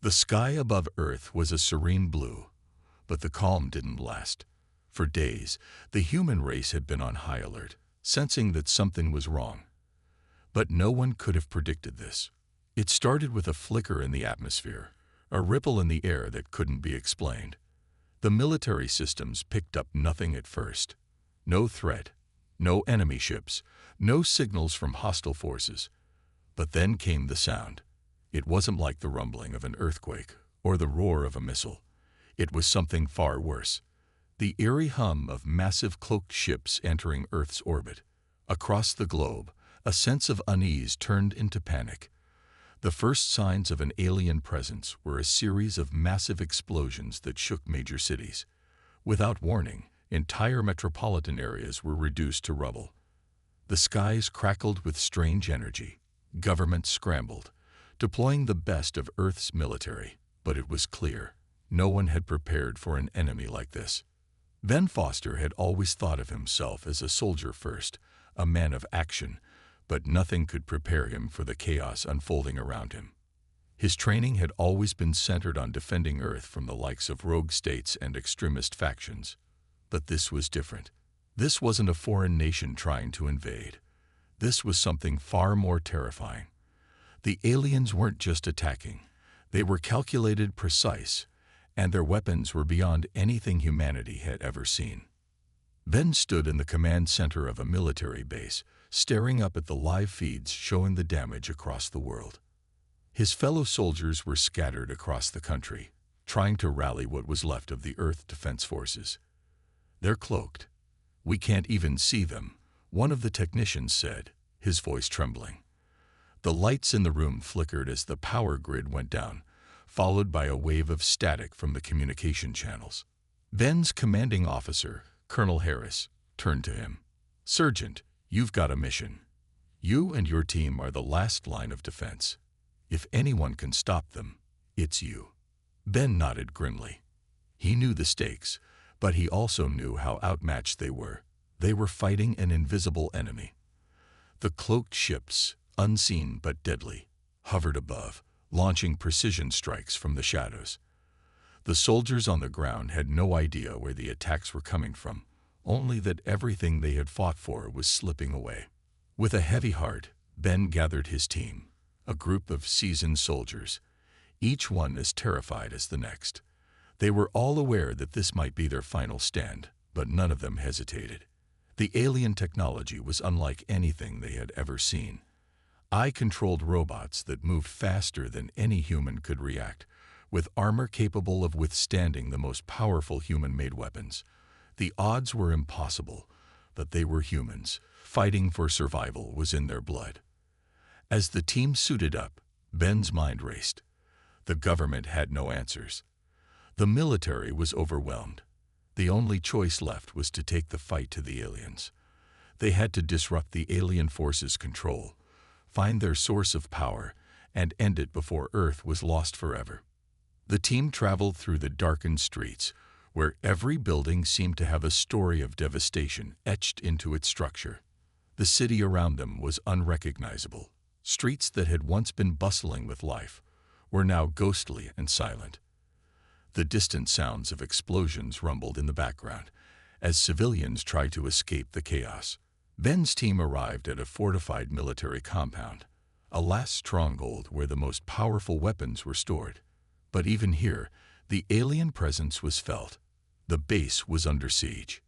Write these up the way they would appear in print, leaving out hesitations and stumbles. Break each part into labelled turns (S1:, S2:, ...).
S1: The sky above Earth was a serene blue, but the calm didn't last. For days, the human race had been on high alert, sensing that something was wrong. But no one could have predicted this. It started with a flicker in the atmosphere, a ripple in the air that couldn't be explained. The military systems picked up nothing at first. No threat, no enemy ships, no signals from hostile forces. But then came the sound. It wasn't like the rumbling of an earthquake or the roar of a missile. It was something far worse. The eerie hum of massive cloaked ships entering Earth's orbit. Across the globe, a sense of unease turned into panic. The first signs of an alien presence were a series of massive explosions that shook major cities. Without warning, entire metropolitan areas were reduced to rubble. The skies crackled with strange energy. Governments scrambled, deploying the best of Earth's military, but it was clear no one had prepared for an enemy like this. Ben Foster had always thought of himself as a soldier first, a man of action, but nothing could prepare him for the chaos unfolding around him. His training had always been centered on defending Earth from the likes of rogue states and extremist factions. But this was different. This wasn't a foreign nation trying to invade. This was something far more terrifying. The aliens weren't just attacking. They were calculated, precise, and their weapons were beyond anything humanity had ever seen. Ben stood in the command center of a military base, staring up at the live feeds showing the damage across the world. His fellow soldiers were scattered across the country, trying to rally what was left of the Earth Defense Forces. "They're cloaked. We can't even see them," one of the technicians said, his voice trembling. The lights in the room flickered as the power grid went down, followed by a wave of static from the communication channels. Ben's commanding officer, Colonel Harris, turned to him. "Sergeant, you've got a mission. You and your team are the last line of defense. If anyone can stop them, it's you." Ben nodded grimly. He knew the stakes, but he also knew how outmatched they were. They were fighting an invisible enemy. The cloaked ships, unseen but deadly, hovered above, launching precision strikes from the shadows. The soldiers on the ground had no idea where the attacks were coming from, only that everything they had fought for was slipping away. With a heavy heart, Ben gathered his team, a group of seasoned soldiers, each one as terrified as the next. They were all aware that this might be their final stand, but none of them hesitated. The alien technology was unlike anything they had ever seen. Eye-controlled robots that moved faster than any human could react, with armor capable of withstanding the most powerful human-made weapons. The odds were impossible, but they were humans. Fighting for survival was in their blood. As the team suited up, Ben's mind raced. The government had no answers. The military was overwhelmed. The only choice left was to take the fight to the aliens. They had to disrupt the alien forces' control, find their source of power, and end it before Earth was lost forever. The team traveled through the darkened streets, where every building seemed to have a story of devastation etched into its structure. The city around them was unrecognizable. Streets that had once been bustling with life were now ghostly and silent. The distant sounds of explosions rumbled in the background as civilians tried to escape the chaos. Ben's team arrived at a fortified military compound, a last stronghold where the most powerful weapons were stored. But even here, the alien presence was felt. The base was under siege.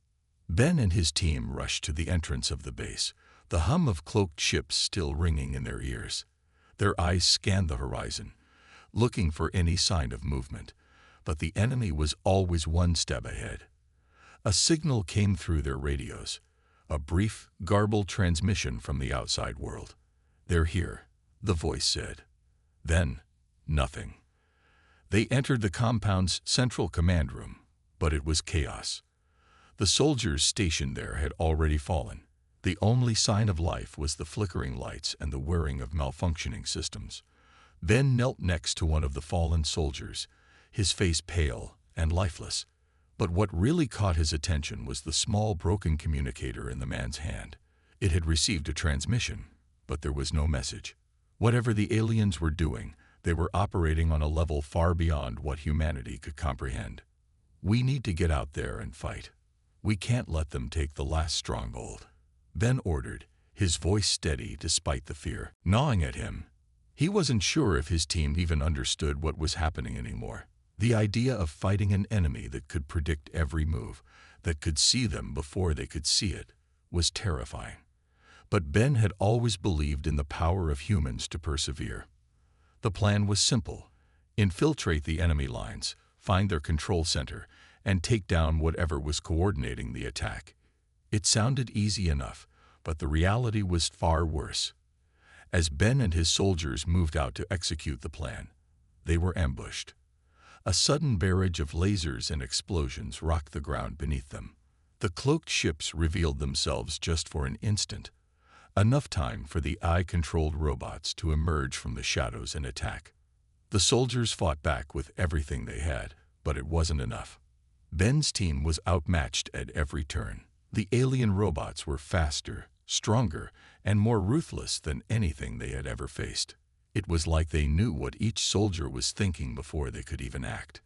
S1: Ben and his team rushed to the entrance of the base, the hum of cloaked ships still ringing in their ears. Their eyes scanned the horizon, looking for any sign of movement, but the enemy was always one step ahead. A signal came through their radios, a brief, garbled transmission from the outside world. "They're here," the voice said. Then, nothing. They entered the compound's central command room, but it was chaos. The soldiers stationed there had already fallen. The only sign of life was the flickering lights and the whirring of malfunctioning systems. Ben knelt next to one of the fallen soldiers, his face pale and lifeless. But what really caught his attention was the small broken communicator in the man's hand. It had received a transmission, but there was no message. Whatever the aliens were doing, They were operating on a level far beyond what humanity could comprehend. "We need to get out there and fight. We can't let them take the last stronghold," Ben ordered, his voice steady despite the fear gnawing at him. He wasn't sure if his team even understood what was happening anymore. The idea of fighting an enemy that could predict every move, that could see them before they could see it, was terrifying. But Ben had always believed in the power of humans to persevere. The plan was simple: infiltrate the enemy lines, find their control center, and take down whatever was coordinating the attack. It sounded easy enough, but the reality was far worse. As Ben and his soldiers moved out to execute the plan, they were ambushed. A sudden barrage of lasers and explosions rocked the ground beneath them. The cloaked ships revealed themselves just for an instant, enough time for the eye-controlled robots to emerge from the shadows and attack. The soldiers fought back with everything they had, but it wasn't enough. Ben's team was outmatched at every turn. The alien robots were faster, stronger, and more ruthless than anything they had ever faced. It was like they knew what each soldier was thinking before they could even act.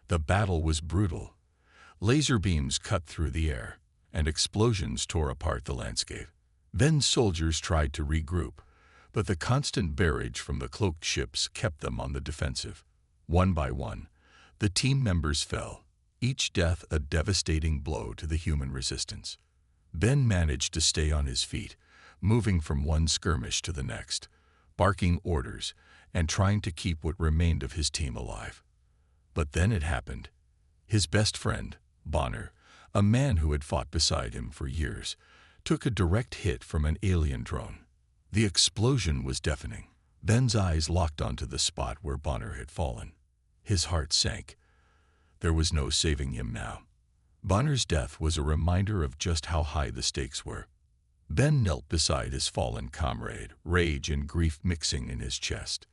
S1: The battle was brutal. Laser beams cut through the air, and explosions tore apart the landscape. Ben's soldiers tried to regroup, but the constant barrage from the cloaked ships kept them on the defensive. One by one, the team members fell, each death a devastating blow to the human resistance. Ben managed to stay on his feet, moving from one skirmish to the next, barking orders and trying to keep what remained of his team alive. But then it happened. His best friend, Bonner, a man who had fought beside him for years, took a direct hit from an alien drone. The explosion was deafening. Ben's eyes locked onto the spot where Bonner had fallen. His heart sank. There was no saving him now. Bonner's death was a reminder of just how high the stakes were. Ben knelt beside his fallen comrade, rage and grief mixing in his chest.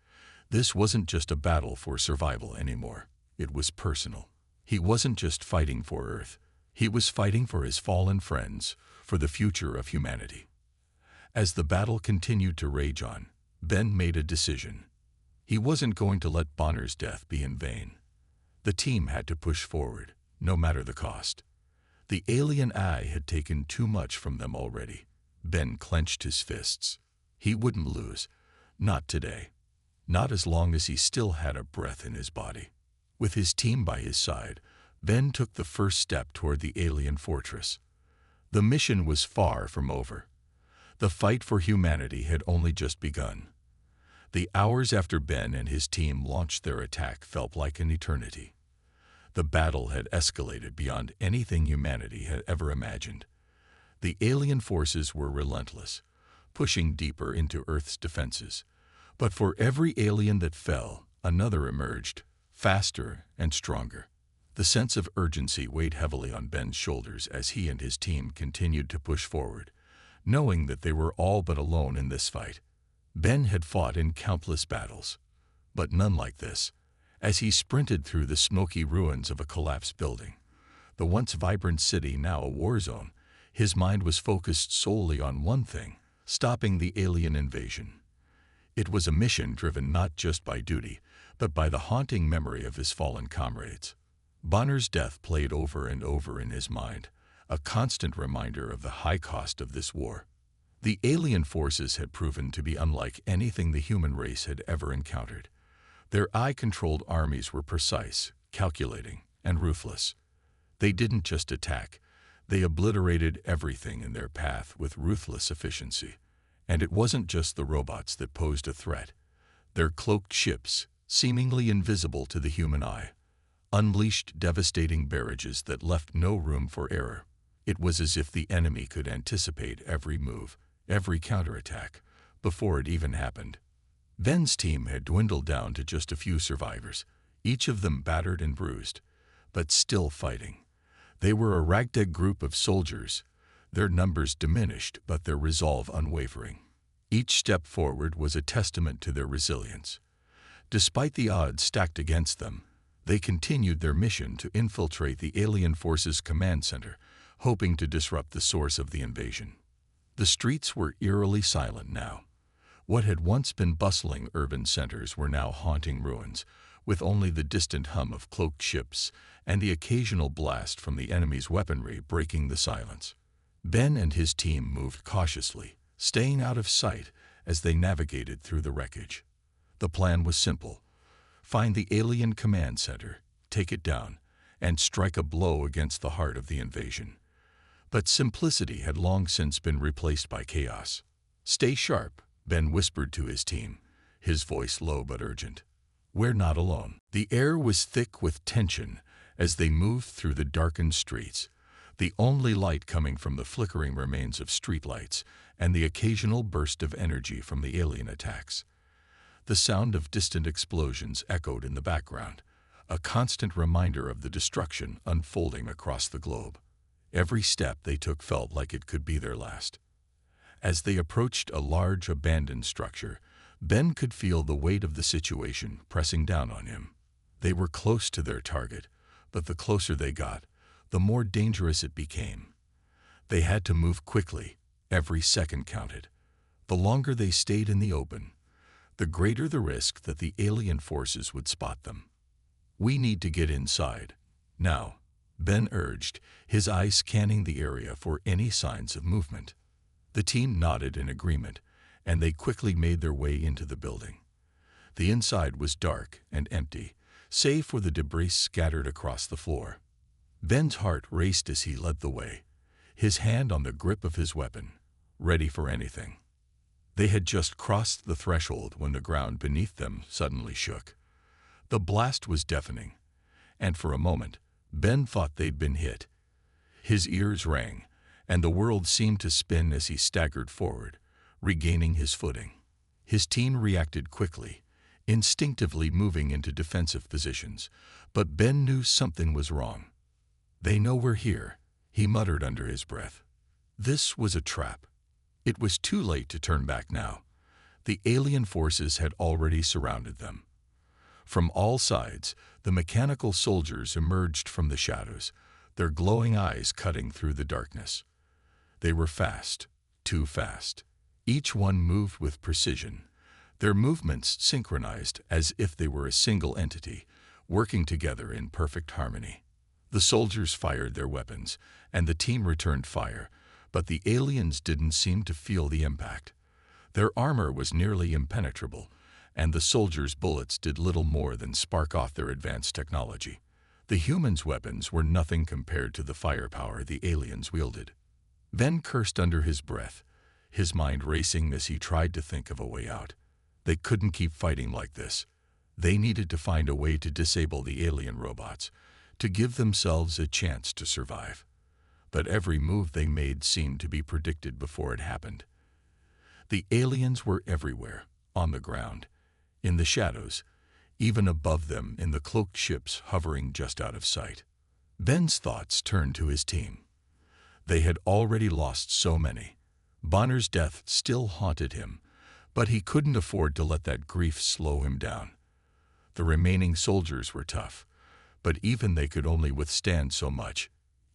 S1: This wasn't just a battle for survival anymore. It was personal. He wasn't just fighting for Earth. He was fighting for his fallen friends, for the future of humanity. As the battle continued to rage on, Ben made a decision. He wasn't going to let Bonner's death be in vain. The team had to push forward, no matter the cost. The alien eye had taken too much from them already. Ben clenched his fists. He wouldn't lose. Not today. Not as long as he still had a breath in his body. With his team by his side, Ben took the first step toward the alien fortress. The mission was far from over. The fight for humanity had only just begun. The hours after Ben and his team launched their attack felt like an eternity. The battle had escalated beyond anything humanity had ever imagined. The alien forces were relentless, pushing deeper into Earth's defenses. But for every alien that fell, another emerged, faster and stronger. The sense of urgency weighed heavily on Ben's shoulders as he and his team continued to push forward, knowing that they were all but alone in this fight. Ben had fought in countless battles, but none like this. As he sprinted through the smoky ruins of a collapsed building, the once vibrant city now a war zone, his mind was focused solely on one thing: stopping the alien invasion. It was a mission driven not just by duty, but by the haunting memory of his fallen comrades. Bonner's death played over and over in his mind, a constant reminder of the high cost of this war. The alien forces had proven to be unlike anything the human race had ever encountered. Their eye-controlled armies were precise, calculating, and ruthless. They didn't just attack, they obliterated everything in their path with ruthless efficiency. And it wasn't just the robots that posed a threat. Their cloaked ships, seemingly invisible to the human eye, unleashed devastating barrages that left no room for error. It was as if the enemy could anticipate every move, every counterattack, before it even happened. Ben's team had dwindled down to just a few survivors, each of them battered and bruised, but still fighting. They were a ragtag group of soldiers, their numbers diminished but their resolve unwavering. Each step forward was a testament to their resilience. Despite the odds stacked against them, they continued their mission to infiltrate the alien forces' command center, hoping to disrupt the source of the invasion. The streets were eerily silent now. What had once been bustling urban centers were now haunting ruins, with only the distant hum of cloaked ships and the occasional blast from the enemy's weaponry breaking the silence. Ben and his team moved cautiously, staying out of sight as they navigated through the wreckage. The plan was simple: find the alien command center, take it down, and strike a blow against the heart of the invasion. But simplicity had long since been replaced by chaos. "Stay sharp," Ben whispered to his team, his voice low but urgent. "We're not alone." The air was thick with tension as they moved through the darkened streets, the only light coming from the flickering remains of streetlights and the occasional burst of energy from the alien attacks. The sound of distant explosions echoed in the background, a constant reminder of the destruction unfolding across the globe. Every step they took felt like it could be their last. As they approached a large abandoned structure, Ben could feel the weight of the situation pressing down on him. They were close to their target, but the closer they got, the more dangerous it became. They had to move quickly. Every second counted. The longer they stayed in the open, the greater the risk that the alien forces would spot them. "We need to get inside now," Ben urged, his eyes scanning the area for any signs of movement. The team nodded in agreement, and they quickly made their way into the building. The inside was dark and empty, save for the debris scattered across the floor. Ben's heart raced as he led the way, his hand on the grip of his weapon, ready for anything. They had just crossed the threshold when the ground beneath them suddenly shook. The blast was deafening, and for a moment, Ben thought they'd been hit. His ears rang, and the world seemed to spin as he staggered forward, regaining his footing. His team reacted quickly, instinctively moving into defensive positions, but Ben knew something was wrong. "They know we're here," he muttered under his breath. This was a trap. It was too late to turn back now. The alien forces had already surrounded them. From all sides, the mechanical soldiers emerged from the shadows, their glowing eyes cutting through the darkness. They were fast, too fast. Each one moved with precision, their movements synchronized as if they were a single entity, working together in perfect harmony. The soldiers fired their weapons, and the team returned fire, but the aliens didn't seem to feel the impact. Their armor was nearly impenetrable, and the soldiers' bullets did little more than spark off their advanced technology. The humans' weapons were nothing compared to the firepower the aliens wielded. Ben cursed under his breath, his mind racing as he tried to think of a way out. They couldn't keep fighting like this. They needed to find a way to disable the alien robots, to give themselves a chance to survive. But every move they made seemed to be predicted before it happened. The aliens were everywhere, on the ground, in the shadows, even above them in the cloaked ships hovering just out of sight. Ben's thoughts turned to his team. They had already lost so many. Bonner's death still haunted him, but he couldn't afford to let that grief slow him down. The remaining soldiers were tough, but even they could only withstand so much.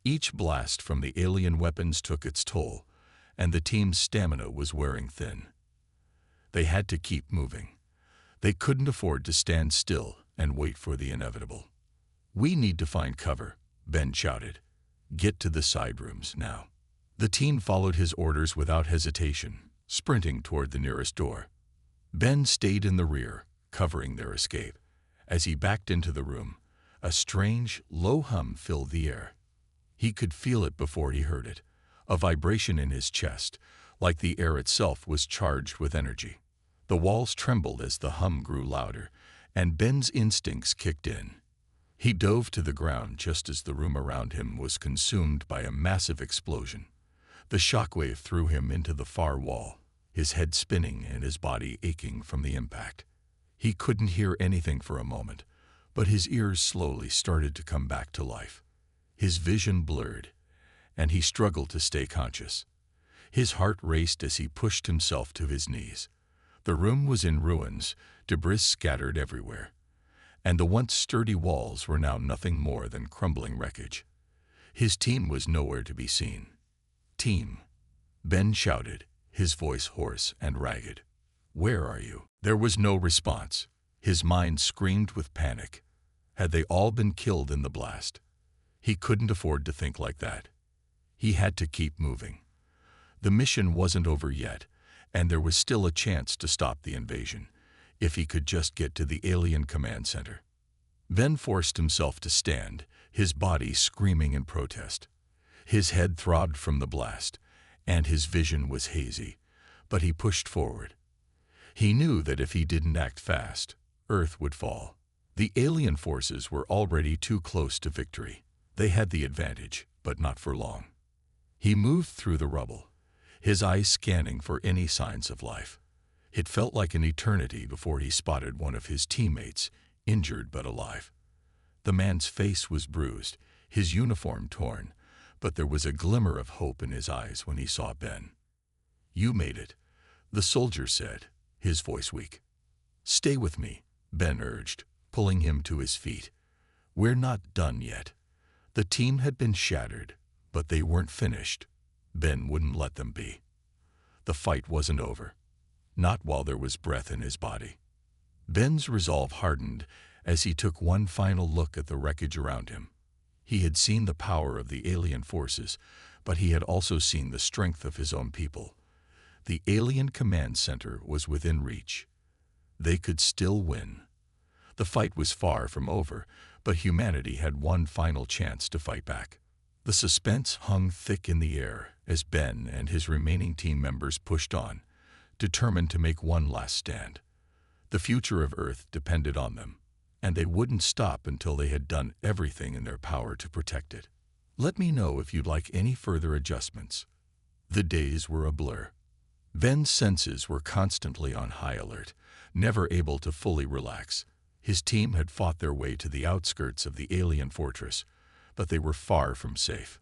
S1: Each blast from the alien weapons took its toll, and the team's stamina was wearing thin. They had to keep moving. They couldn't afford to stand still and wait for the inevitable. "We need to find cover," Ben shouted. "Get to the side rooms now." The team followed his orders without hesitation, sprinting toward the nearest door. Ben stayed in the rear, covering their escape. As he backed into the room, a strange, low hum filled the air. He could feel it before he heard it, a vibration in his chest, like the air itself was charged with energy. The walls trembled as the hum grew louder, and Ben's instincts kicked in. He dove to the ground just as the room around him was consumed by a massive explosion. The shockwave threw him into the far wall, his head spinning and his body aching from the impact. He couldn't hear anything for a moment, but his ears slowly started to come back to life. His vision blurred, and he struggled to stay conscious. His heart raced as he pushed himself to his knees. The room was in ruins, debris scattered everywhere, and the once sturdy walls were now nothing more than crumbling wreckage. His team was nowhere to be seen. "Team," Ben shouted, his voice hoarse and ragged. Where are you?" There was no response. His mind screamed with panic. Had they all been killed in the blast? He couldn't afford to think like that. He had to keep moving. The mission wasn't over yet, and there was still a chance to stop the invasion, if he could just get to the alien command center. Ben forced himself to stand, his body screaming in protest. His head throbbed from the blast, and his vision was hazy, but he pushed forward. He knew that if he didn't act fast, Earth would fall. The alien forces were already too close to victory. They had the advantage, but not for long. He moved through the rubble, his eyes scanning for any signs of life. It felt like an eternity before he spotted one of his teammates, injured but alive. The man's face was bruised, his uniform torn, but there was a glimmer of hope in his eyes when he saw Ben. "You made it," the soldier said, his voice weak. "Stay with me," Ben urged, pulling him to his feet. "We're not done yet." The team had been shattered, but they weren't finished. Ben wouldn't let them be. The fight wasn't over, not while there was breath in his body. Ben's resolve hardened as he took one final look at the wreckage around him. He had seen the power of the alien forces, but he had also seen the strength of his own people. The alien command center was within reach. They could still win. The fight was far from over, but humanity had one final chance to fight back. The suspense hung thick in the air as Ben and his remaining team members pushed on, determined to make one last stand. The future of Earth depended on them, and they wouldn't stop until they had done everything in their power to protect it. Let me know if you'd like any further adjustments. The days were a blur. Ben's senses were constantly on high alert, never able to fully relax. His team had fought their way to the outskirts of the alien fortress, but they were far from safe.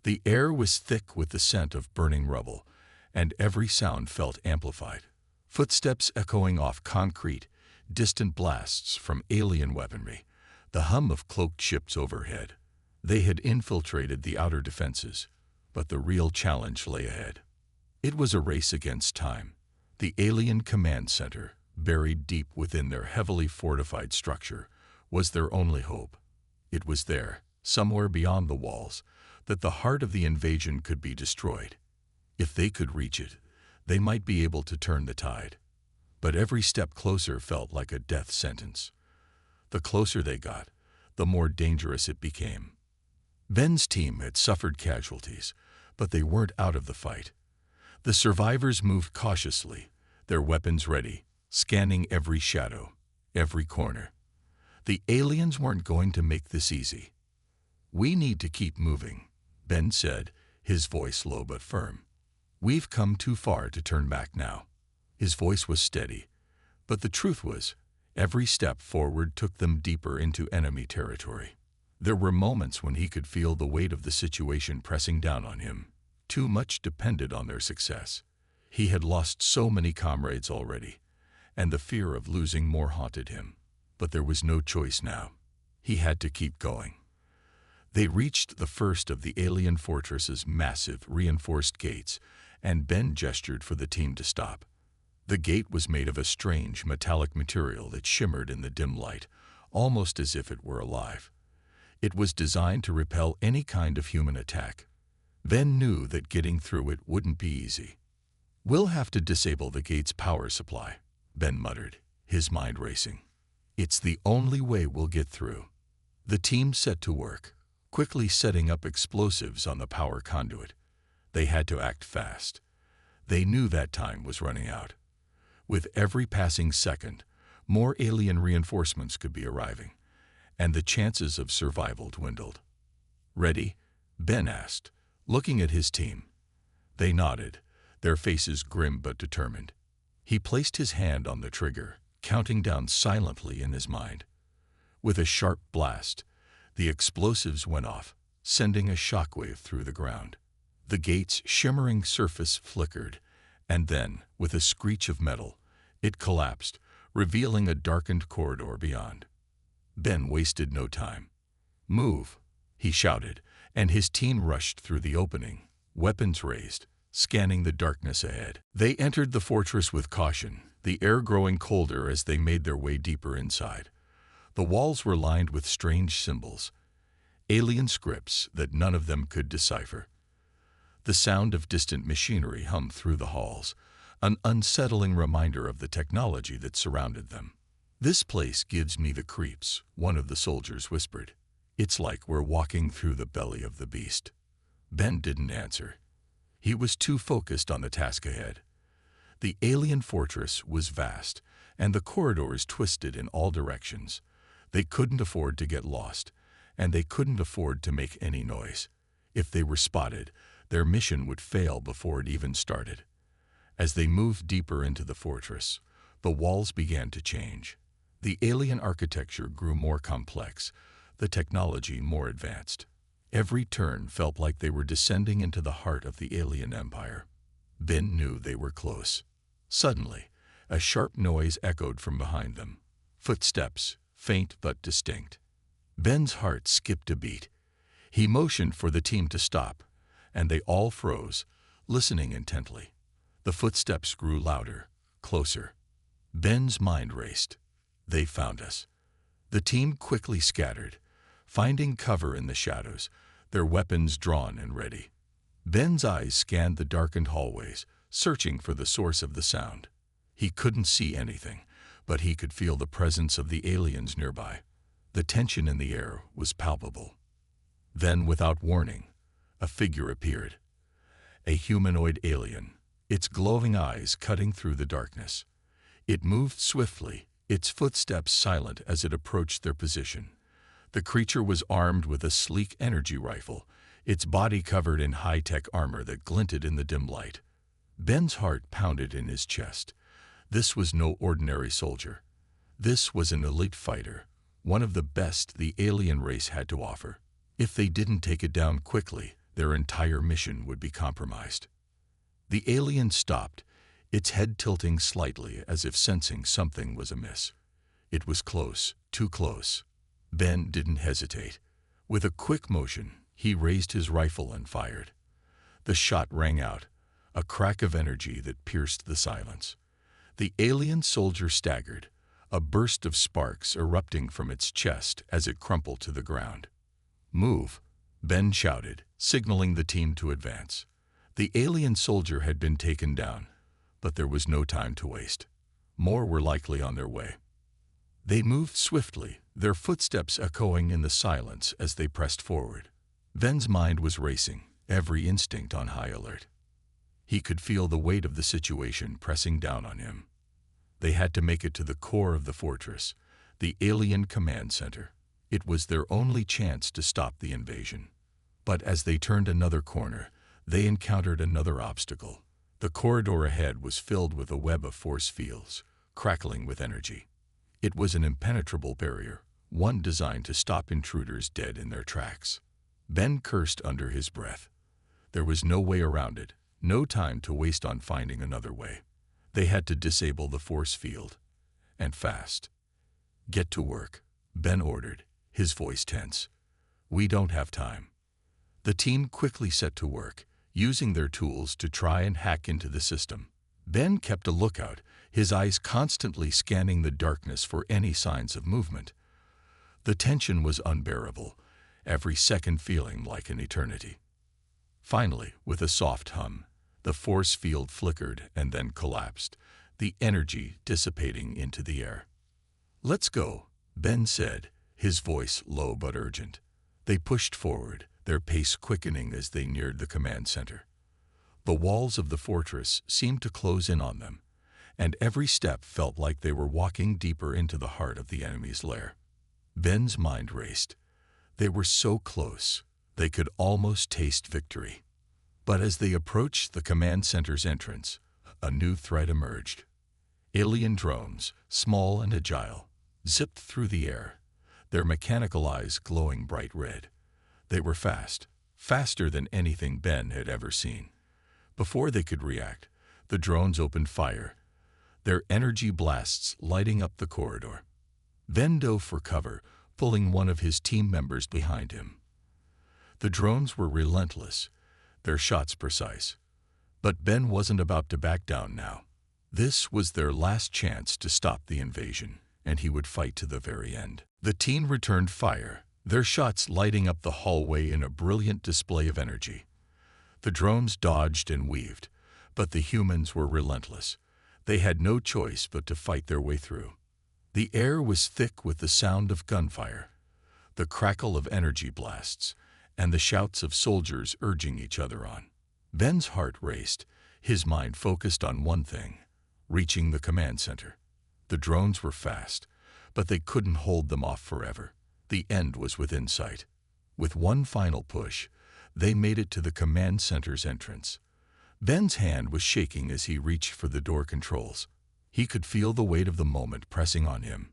S1: The air was thick with the scent of burning rubble, and every sound felt amplified. Footsteps echoing off concrete, distant blasts from alien weaponry, the hum of cloaked ships overhead. They had infiltrated the outer defenses, but the real challenge lay ahead. It was a race against time. The alien command center, buried deep within their heavily fortified structure, was their only hope. It was there, somewhere beyond the walls, that the heart of the invasion could be destroyed. If they could reach it, they might be able to turn the tide. But every step closer felt like a death sentence. The closer they got, the more dangerous it became. Ben's team had suffered casualties, but they weren't out of the fight. The survivors moved cautiously, their weapons ready, scanning every shadow, every corner. The aliens weren't going to make this easy. "We need to keep moving," Ben said, his voice low but firm. "We've come too far to turn back now." His voice was steady, but the truth was, every step forward took them deeper into enemy territory. There were moments when he could feel the weight of the situation pressing down on him. Too much depended on their success. He had lost so many comrades already, and the fear of losing more haunted him. But there was no choice now. He had to keep going. They reached the first of the alien fortress's massive, reinforced gates, and Ben gestured for the team to stop. The gate was made of a strange, metallic material that shimmered in the dim light, almost as if it were alive. It was designed to repel any kind of human attack. Ben knew that getting through it wouldn't be easy. "We'll have to disable the gate's power supply," Ben muttered, his mind racing. "It's the only way we'll get through." The team set to work, quickly setting up explosives on the power conduit. They had to act fast. They knew that time was running out. With every passing second, more alien reinforcements could be arriving, and the chances of survival dwindled. "Ready?" Ben asked, looking at his team. They nodded, their faces grim but determined. He placed his hand on the trigger, counting down silently in his mind. With a sharp blast, the explosives went off, sending a shockwave through the ground. The gate's shimmering surface flickered, and then, with a screech of metal, it collapsed, revealing a darkened corridor beyond. Ben wasted no time. "Move," he shouted, and his team rushed through the opening, weapons raised, scanning the darkness ahead. They entered the fortress with caution, the air growing colder as they made their way deeper inside. The walls were lined with strange symbols, alien scripts that none of them could decipher. The sound of distant machinery hummed through the halls, an unsettling reminder of the technology that surrounded them. "This place gives me the creeps," one of the soldiers whispered. "It's like we're walking through the belly of the beast." Ben didn't answer. He was too focused on the task ahead. The alien fortress was vast, and the corridors twisted in all directions. They couldn't afford to get lost, and they couldn't afford to make any noise. If they were spotted, their mission would fail before it even started. As they moved deeper into the fortress, the walls began to change. The alien architecture grew more complex, the technology more advanced. Every turn felt like they were descending into the heart of the alien empire. Ben knew they were close. Suddenly, a sharp noise echoed from behind them. Footsteps, faint but distinct. Ben's heart skipped a beat. He motioned for the team to stop, and they all froze, listening intently. The footsteps grew louder, closer. Ben's mind raced. They found us. The team quickly scattered, finding cover in the shadows, their weapons drawn and ready. Ben's eyes scanned the darkened hallways, searching for the source of the sound. He couldn't see anything, but he could feel the presence of the aliens nearby. The tension in the air was palpable. Then, without warning, a figure appeared. A humanoid alien, its glowing eyes cutting through the darkness. It moved swiftly, its footsteps silent as it approached their position. The creature was armed with a sleek energy rifle, its body covered in high-tech armor that glinted in the dim light. Ben's heart pounded in his chest. This was no ordinary soldier. This was an elite fighter, one of the best the alien race had to offer. If they didn't take it down quickly, their entire mission would be compromised. The alien stopped, its head tilting slightly as if sensing something was amiss. It was close, too close. Ben didn't hesitate. With a quick motion, he raised his rifle and fired. The shot rang out, a crack of energy that pierced the silence. The alien soldier staggered, a burst of sparks erupting from its chest as it crumpled to the ground. "Move," Ben shouted, signaling the team to advance. The alien soldier had been taken down, but there was no time to waste. More were likely on their way. They moved swiftly, their footsteps echoing in the silence as they pressed forward. Ben's mind was racing, every instinct on high alert. He could feel the weight of the situation pressing down on him. They had to make it to the core of the fortress, the alien command center. It was their only chance to stop the invasion. But as they turned another corner, they encountered another obstacle. The corridor ahead was filled with a web of force fields, crackling with energy. It was an impenetrable barrier, one designed to stop intruders dead in their tracks. Ben cursed under his breath. There was no way around it, no time to waste on finding another way. They had to disable the force field, and fast. "Get to work," Ben ordered, his voice tense. "We don't have time." The team quickly set to work, using their tools to try and hack into the system. Ben kept a lookout, his eyes constantly scanning the darkness for any signs of movement. The tension was unbearable, every second feeling like an eternity. Finally, with a soft hum, the force field flickered and then collapsed, the energy dissipating into the air. "Let's go," Ben said, his voice low but urgent. They pushed forward, their pace quickening as they neared the command center. The walls of the fortress seemed to close in on them, and every step felt like they were walking deeper into the heart of the enemy's lair. Ben's mind raced. They were so close, they could almost taste victory. But as they approached the command center's entrance, a new threat emerged. Alien drones, small and agile, zipped through the air, their mechanical eyes glowing bright red. They were fast, faster than anything Ben had ever seen. Before they could react, the drones opened fire, their energy blasts lighting up the corridor. Ben dove for cover, pulling one of his team members behind him. The drones were relentless, their shots precise. But Ben wasn't about to back down now. This was their last chance to stop the invasion, and he would fight to the very end. The team returned fire, their shots lighting up the hallway in a brilliant display of energy. The drones dodged and weaved, but the humans were relentless. They had no choice but to fight their way through. The air was thick with the sound of gunfire, the crackle of energy blasts, and the shouts of soldiers urging each other on. Ben's heart raced, his mind focused on one thing: reaching the command center. The drones were fast, but they couldn't hold them off forever. The end was within sight. With one final push, they made it to the command center's entrance. Ben's hand was shaking as he reached for the door controls. He could feel the weight of the moment pressing on him.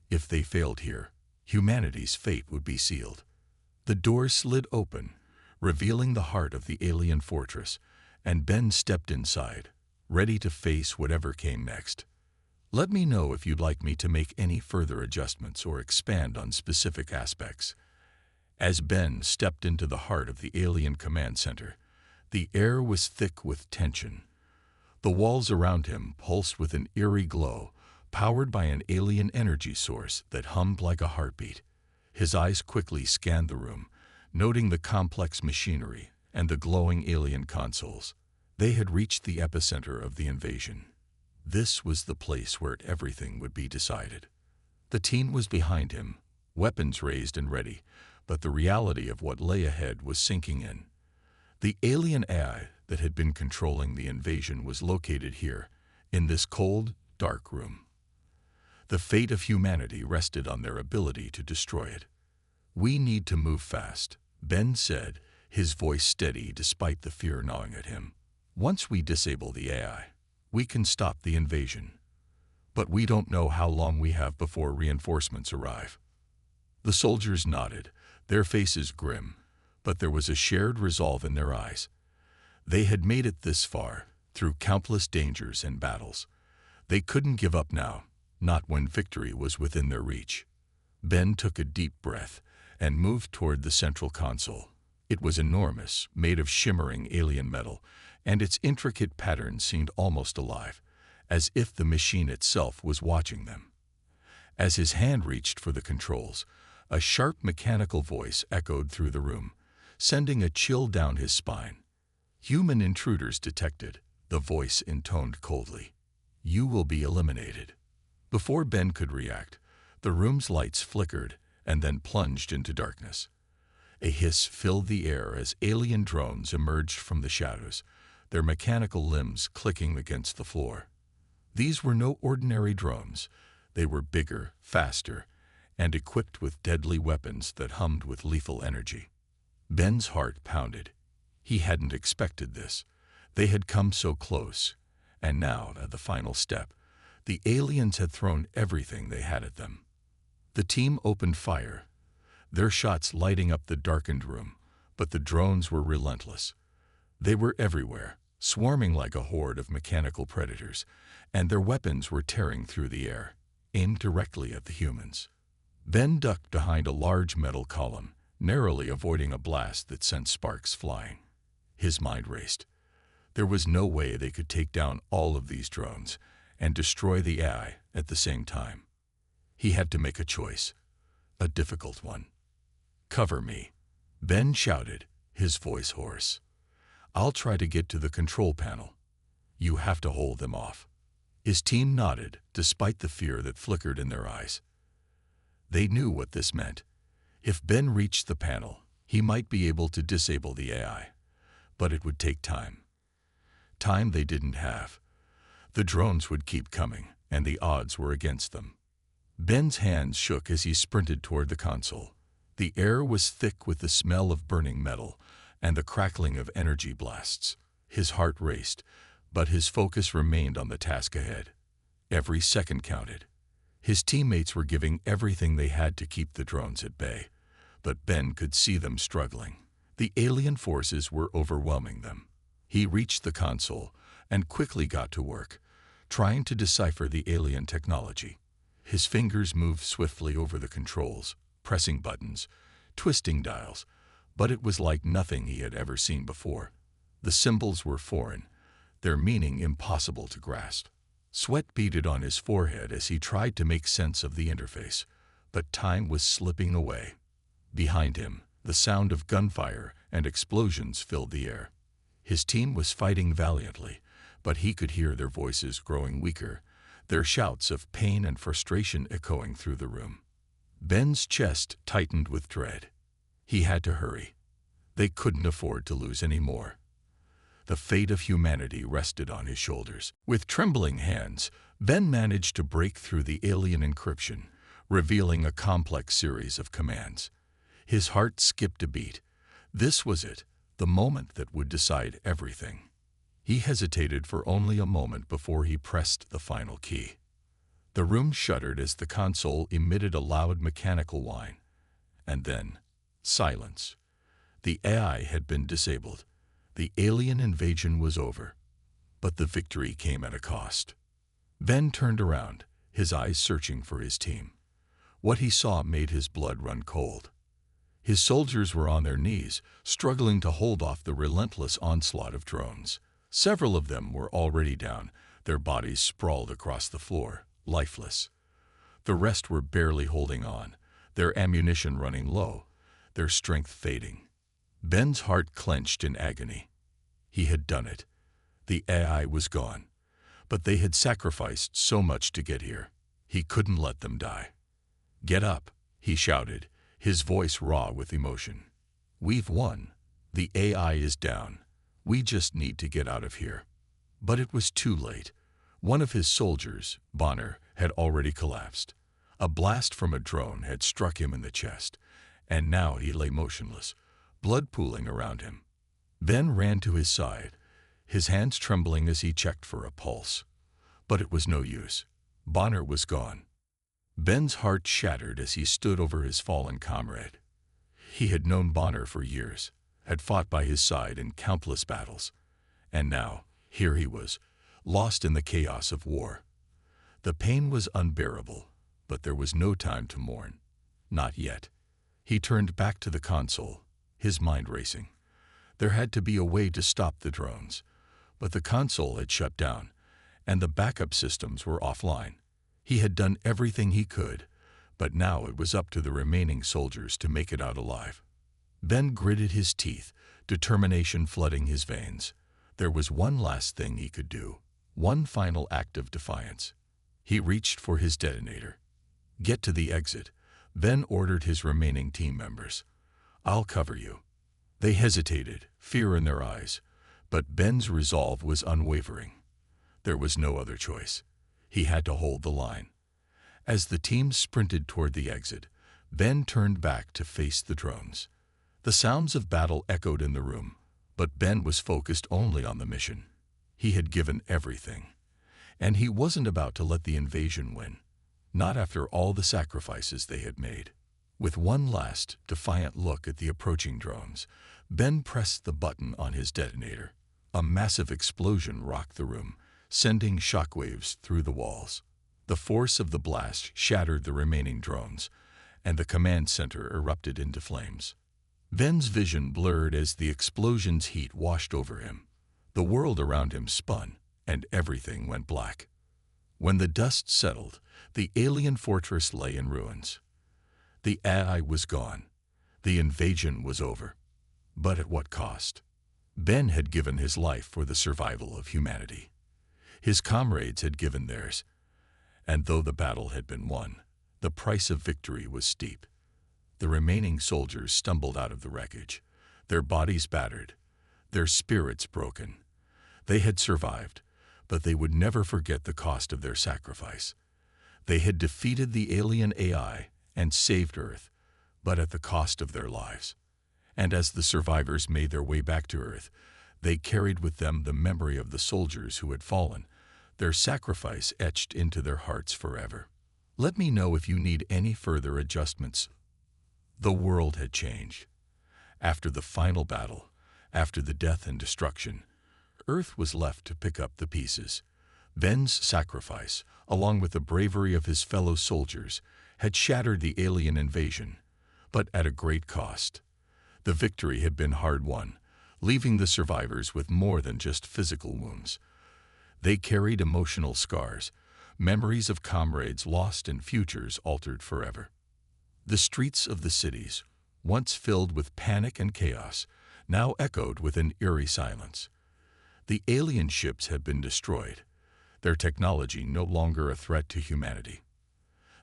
S1: If they failed here, humanity's fate would be sealed. The door slid open, revealing the heart of the alien fortress, and Ben stepped inside, ready to face whatever came next. Let me know if you'd like me to make any further adjustments or expand on specific aspects. As Ben stepped into the heart of the alien command center, the air was thick with tension. The walls around him pulsed with an eerie glow, powered by an alien energy source that hummed like a heartbeat. His eyes quickly scanned the room, noting the complex machinery and the glowing alien consoles. They had reached the epicenter of the invasion. This was the place where everything would be decided. The team was behind him, weapons raised and ready, but the reality of what lay ahead was sinking in. The alien AI that had been controlling the invasion was located here, in this cold, dark room. The fate of humanity rested on their ability to destroy it. "We need to move fast," Ben said, his voice steady despite the fear gnawing at him. "Once we disable the AI, we can stop the invasion. But we don't know how long we have before reinforcements arrive." The soldiers nodded, their faces grim, but there was a shared resolve in their eyes. They had made it this far, through countless dangers and battles. They couldn't give up now, not when victory was within their reach. Ben took a deep breath and moved toward the central console. It was enormous, made of shimmering alien metal, and its intricate patterns seemed almost alive, as if the machine itself was watching them. As his hand reached for the controls, a sharp mechanical voice echoed through the room, sending a chill down his spine. "Human intruders detected," the voice intoned coldly. "You will be eliminated." Before Ben could react, the room's lights flickered and then plunged into darkness. A hiss filled the air as alien drones emerged from the shadows, their mechanical limbs clicking against the floor. These were no ordinary drones. They were bigger, faster, and equipped with deadly weapons that hummed with lethal energy. Ben's heart pounded. He hadn't expected this. They had come so close, and now, at the final step, the aliens had thrown everything they had at them. The team opened fire, their shots lighting up the darkened room, but the drones were relentless. They were everywhere, swarming like a horde of mechanical predators, and their weapons were tearing through the air, aimed directly at the humans. Ben ducked behind a large metal column, narrowly avoiding a blast that sent sparks flying. His mind raced. There was no way they could take down all of these drones and destroy the AI at the same time. He had to make a choice, a difficult one. "Cover me," Ben shouted, his voice hoarse. "I'll try to get to the control panel. You have to hold them off." His team nodded, despite the fear that flickered in their eyes. They knew what this meant. If Ben reached the panel, he might be able to disable the AI, but it would take time. Time they didn't have. The drones would keep coming, and the odds were against them. Ben's hands shook as he sprinted toward the console. The air was thick with the smell of burning metal and the crackling of energy blasts. His heart raced, but his focus remained on the task ahead. Every second counted. His teammates were giving everything they had to keep the drones at bay, but Ben could see them struggling. The alien forces were overwhelming them. He reached the console and quickly got to work, trying to decipher the alien technology. His fingers moved swiftly over the controls, pressing buttons, twisting dials, but it was like nothing he had ever seen before. The symbols were foreign, their meaning impossible to grasp. Sweat beaded on his forehead as he tried to make sense of the interface, but time was slipping away. Behind him, the sound of gunfire and explosions filled the air. His team was fighting valiantly, but he could hear their voices growing weaker, their shouts of pain and frustration echoing through the room. Ben's chest tightened with dread. He had to hurry. They couldn't afford to lose any more. The fate of humanity rested on his shoulders. With trembling hands, Ben managed to break through the alien encryption, revealing a complex series of commands. His heart skipped a beat. This was it, the moment that would decide everything. He hesitated for only a moment before he pressed the final key. The room shuddered as the console emitted a loud mechanical whine. And then, silence. The AI had been disabled. The alien invasion was over. But the victory came at a cost. Ben turned around, his eyes searching for his team. What he saw made his blood run cold. His soldiers were on their knees, struggling to hold off the relentless onslaught of drones. Several of them were already down, their bodies sprawled across the floor, lifeless. The rest were barely holding on, their ammunition running low, their strength fading. Ben's heart clenched in agony. He had done it. The AI was gone, but they had sacrificed so much to get here. He couldn't let them die. "Get up," he shouted, his voice raw with emotion. "We've won. The AI is down. We just need to get out of here." But it was too late. One of his soldiers, Bonner, had already collapsed. A blast from a drone had struck him in the chest, and now he lay motionless, blood pooling around him. Ben ran to his side, his hands trembling as he checked for a pulse. But it was no use. Bonner was gone. Ben's heart shattered as he stood over his fallen comrade. He had known Bonner for years, had fought by his side in countless battles, and now, here he was, lost in the chaos of war. The pain was unbearable, but there was no time to mourn. Not yet. He turned back to the console, his mind racing. There had to be a way to stop the drones, but the console had shut down, and the backup systems were offline. He had done everything he could, but now it was up to the remaining soldiers to make it out alive. Ben gritted his teeth, determination flooding his veins. There was one last thing he could do, one final act of defiance. He reached for his detonator. "Get to the exit," Ben ordered his remaining team members. "I'll cover you." They hesitated, fear in their eyes, but Ben's resolve was unwavering. There was no other choice. He had to hold the line. As the team sprinted toward the exit, Ben turned back to face the drones. The sounds of battle echoed in the room, but Ben was focused only on the mission. He had given everything, and he wasn't about to let the invasion win, not after all the sacrifices they had made. With one last, defiant look at the approaching drones, Ben pressed the button on his detonator. A massive explosion rocked the room, sending shockwaves through the walls. The force of the blast shattered the remaining drones, and the command center erupted into flames. Ben's vision blurred as the explosion's heat washed over him. The world around him spun, and everything went black. When the dust settled, the alien fortress lay in ruins. The AI was gone. The invasion was over. But at what cost? Ben had given his life for the survival of humanity. His comrades had given theirs, and though the battle had been won, the price of victory was steep. The remaining soldiers stumbled out of the wreckage, their bodies battered, their spirits broken. They had survived, but they would never forget the cost of their sacrifice. They had defeated the alien AI and saved Earth, but at the cost of their lives. And as the survivors made their way back to Earth, they carried with them the memory of the soldiers who had fallen, their sacrifice etched into their hearts forever. Let me know if you need any further adjustments. The world had changed. After the final battle, after the death and destruction, Earth was left to pick up the pieces. Ben's sacrifice, along with the bravery of his fellow soldiers, had shattered the alien invasion, but at a great cost. The victory had been hard won, leaving the survivors with more than just physical wounds, They carried emotional scars, memories of comrades lost and futures altered forever. The streets of the cities, once filled with panic and chaos, now echoed with an eerie silence. The alien ships had been destroyed, their technology no longer a threat to humanity.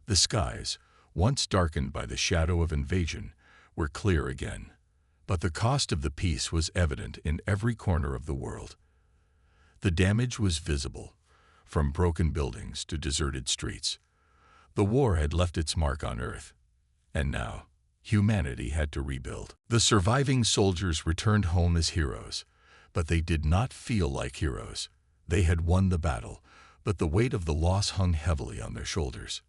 S1: The skies, once darkened by the shadow of invasion, were clear again, but the cost of the peace was evident in every corner of the world. The damage was visible, from broken buildings to deserted streets. The war had left its mark on Earth, and now humanity had to rebuild. The surviving soldiers returned home as heroes, but they did not feel like heroes. They had won the battle, but the weight of the loss hung heavily on their shoulders.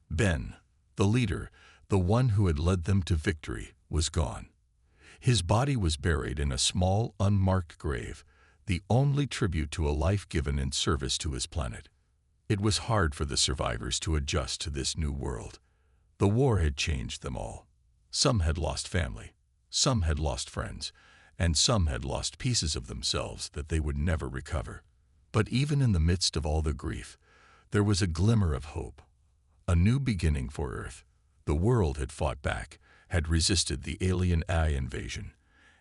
S1: Ben, the leader, the one who had led them to victory, was gone. His body was buried in a small, unmarked grave, the only tribute to a life given in service to his planet. It was hard for the survivors to adjust to this new world. The war had changed them all. Some had lost family, some had lost friends, and some had lost pieces of themselves that they would never recover. But even in the midst of all the grief, there was a glimmer of hope. A new beginning for Earth. The world had fought back, had resisted the alien AI invasion,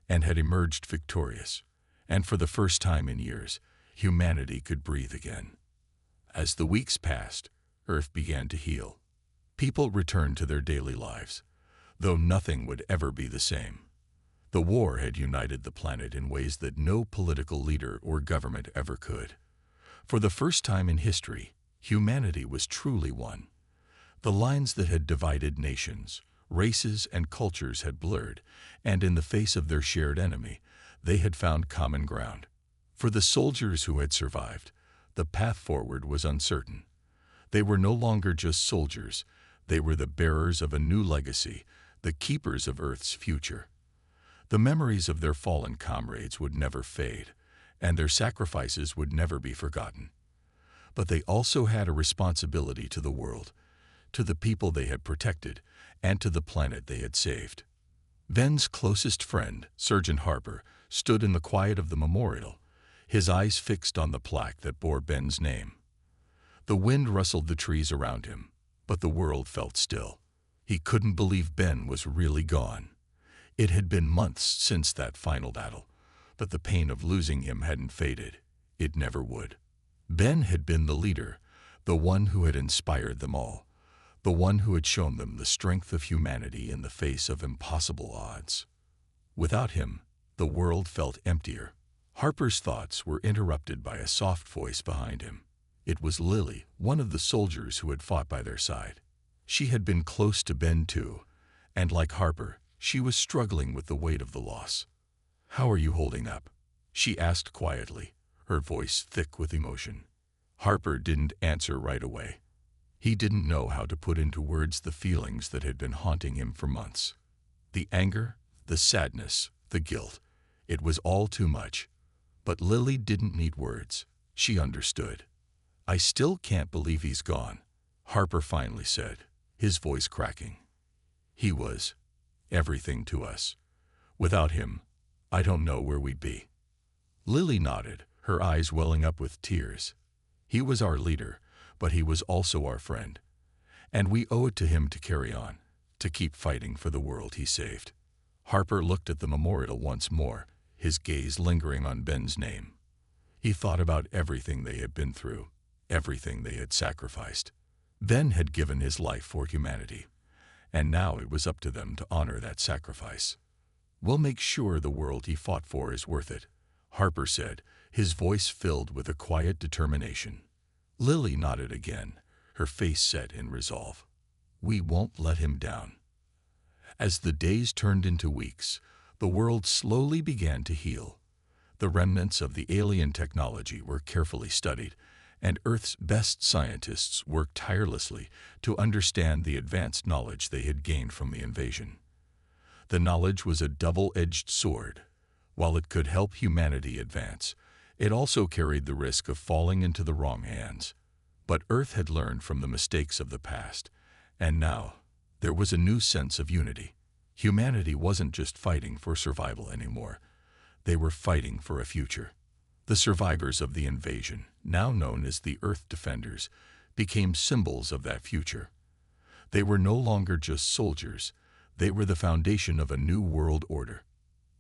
S1: and had emerged victorious. And for the first time in years, humanity could breathe again. As the weeks passed, Earth began to heal. People returned to their daily lives, though nothing would ever be the same. The war had united the planet in ways that no political leader or government ever could. For the first time in history, humanity was truly one. The lines that had divided nations, races, and cultures had blurred, and in the face of their shared enemy, they had found common ground. For the soldiers who had survived, the path forward was uncertain. They were no longer just soldiers, they were the bearers of a new legacy, the keepers of Earth's future. The memories of their fallen comrades would never fade, and their sacrifices would never be forgotten. But they also had a responsibility to the world, to the people they had protected, and to the planet they had saved. Ben's closest friend, Sergeant Harper, stood in the quiet of the memorial, his eyes fixed on the plaque that bore Ben's name. The wind rustled the trees around him, but the world felt still. He couldn't believe Ben was really gone. It had been months since that final battle, but the pain of losing him hadn't faded. It never would. Ben had been the leader, the one who had inspired them all, the one who had shown them the strength of humanity in the face of impossible odds. Without him, the world felt emptier. Harper's thoughts were interrupted by a soft voice behind him. It was Lily, one of the soldiers who had fought by their side. She had been close to Ben too, and like Harper, she was struggling with the weight of the loss. "How are you holding up?" she asked quietly, her voice thick with emotion. Harper didn't answer right away. He didn't know how to put into words the feelings that had been haunting him for months. The anger, the sadness, the guilt. It was all too much. But Lily didn't need words. She understood. "I still can't believe he's gone," Harper finally said, his voice cracking. "He was everything to us. Without him, I don't know where we'd be." Lily nodded, her eyes welling up with tears. "He was our leader, but he was also our friend. And we owe it to him to carry on, to keep fighting for the world he saved." Harper looked at the memorial once more, his gaze lingering on Ben's name. He thought about everything they had been through, everything they had sacrificed. Ben had given his life for humanity, and now it was up to them to honor that sacrifice. "We'll make sure the world he fought for is worth it," Harper said, his voice filled with a quiet determination. Lily nodded again, her face set in resolve. "We won't let him down." As the days turned into weeks, the world slowly began to heal. The remnants of the alien technology were carefully studied, and Earth's best scientists worked tirelessly to understand the advanced knowledge they had gained from the invasion. The knowledge was a double-edged sword. While it could help humanity advance, it also carried the risk of falling into the wrong hands. But Earth had learned from the mistakes of the past, and now there was a new sense of unity. Humanity wasn't just fighting for survival anymore. They were fighting for a future. The survivors of the invasion, now known as the Earth Defenders, became symbols of that future. They were no longer just soldiers, they were the foundation of a new world order.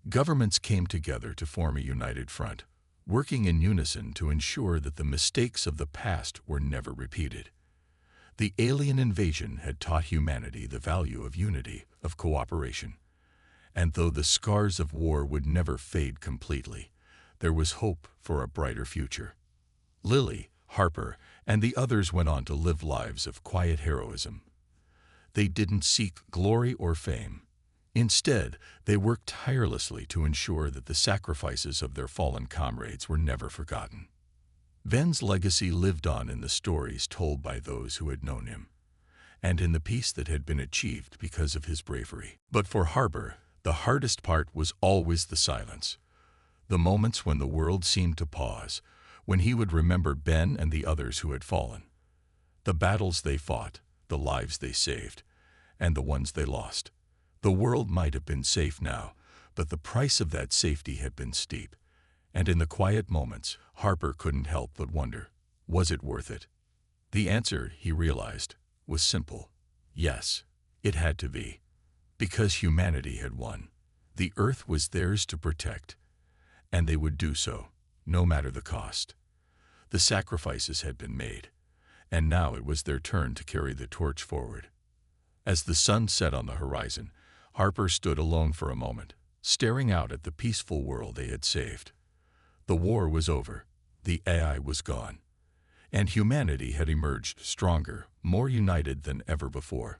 S1: Governments came together to form a united front, working in unison to ensure that the mistakes of the past were never repeated. The alien invasion had taught humanity the value of unity, of cooperation. And though the scars of war would never fade completely, there was hope for a brighter future. Lily, Harper, and the others went on to live lives of quiet heroism. They didn't seek glory or fame. Instead, they worked tirelessly to ensure that the sacrifices of their fallen comrades were never forgotten. Ben's legacy lived on in the stories told by those who had known him, and in the peace that had been achieved because of his bravery. But for Harper, the hardest part was always the silence. The moments when the world seemed to pause, when he would remember Ben and the others who had fallen. The battles they fought, the lives they saved, and the ones they lost. The world might have been safe now, but the price of that safety had been steep. And in the quiet moments, Harper couldn't help but wonder, was it worth it? The answer, he realized, was simple. Yes, it had to be. Because humanity had won. The Earth was theirs to protect, and they would do so, no matter the cost. The sacrifices had been made, and now it was their turn to carry the torch forward. As the sun set on the horizon, Harper stood alone for a moment, staring out at the peaceful world they had saved. The war was over, the AI was gone, and humanity had emerged stronger, more united than ever before.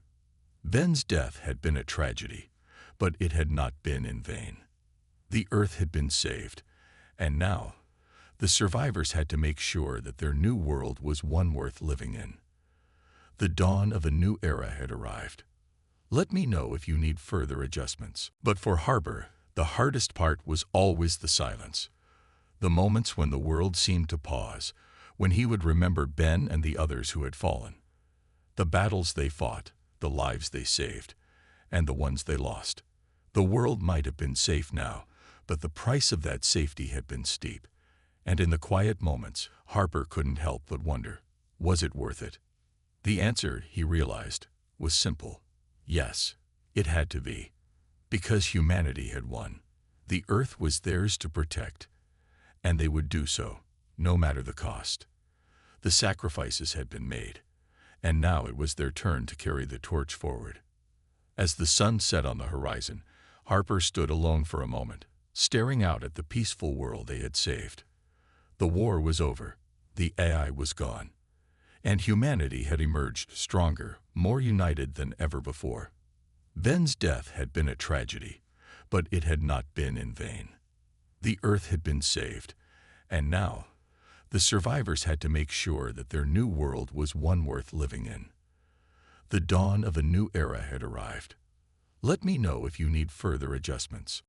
S1: Ben's death had been a tragedy, but it had not been in vain. The Earth had been saved, and now the survivors had to make sure that their new world was one worth living in. The dawn of a new era had arrived. Let me know if you need further adjustments. But for Harper, the hardest part was always the silence. The moments when the world seemed to pause, when he would remember Ben and the others who had fallen. The battles they fought, the lives they saved, and the ones they lost. The world might have been safe now, but the price of that safety had been steep. And in the quiet moments, Harper couldn't help but wonder, was it worth it? The answer, he realized, was simple. Yes, it had to be. Because humanity had won. The Earth was theirs to protect, and they would do so, no matter the cost. The sacrifices had been made, and now it was their turn to carry the torch forward. As the sun set on the horizon, Harper stood alone for a moment, staring out at the peaceful world they had saved. The war was over, the AI was gone, and humanity had emerged stronger, more united than ever before. Ben's death had been a tragedy, but it had not been in vain. The Earth had been saved, and now the survivors had to make sure that their new world was one worth living in. The dawn of a new era had arrived. Let me know if you need further adjustments.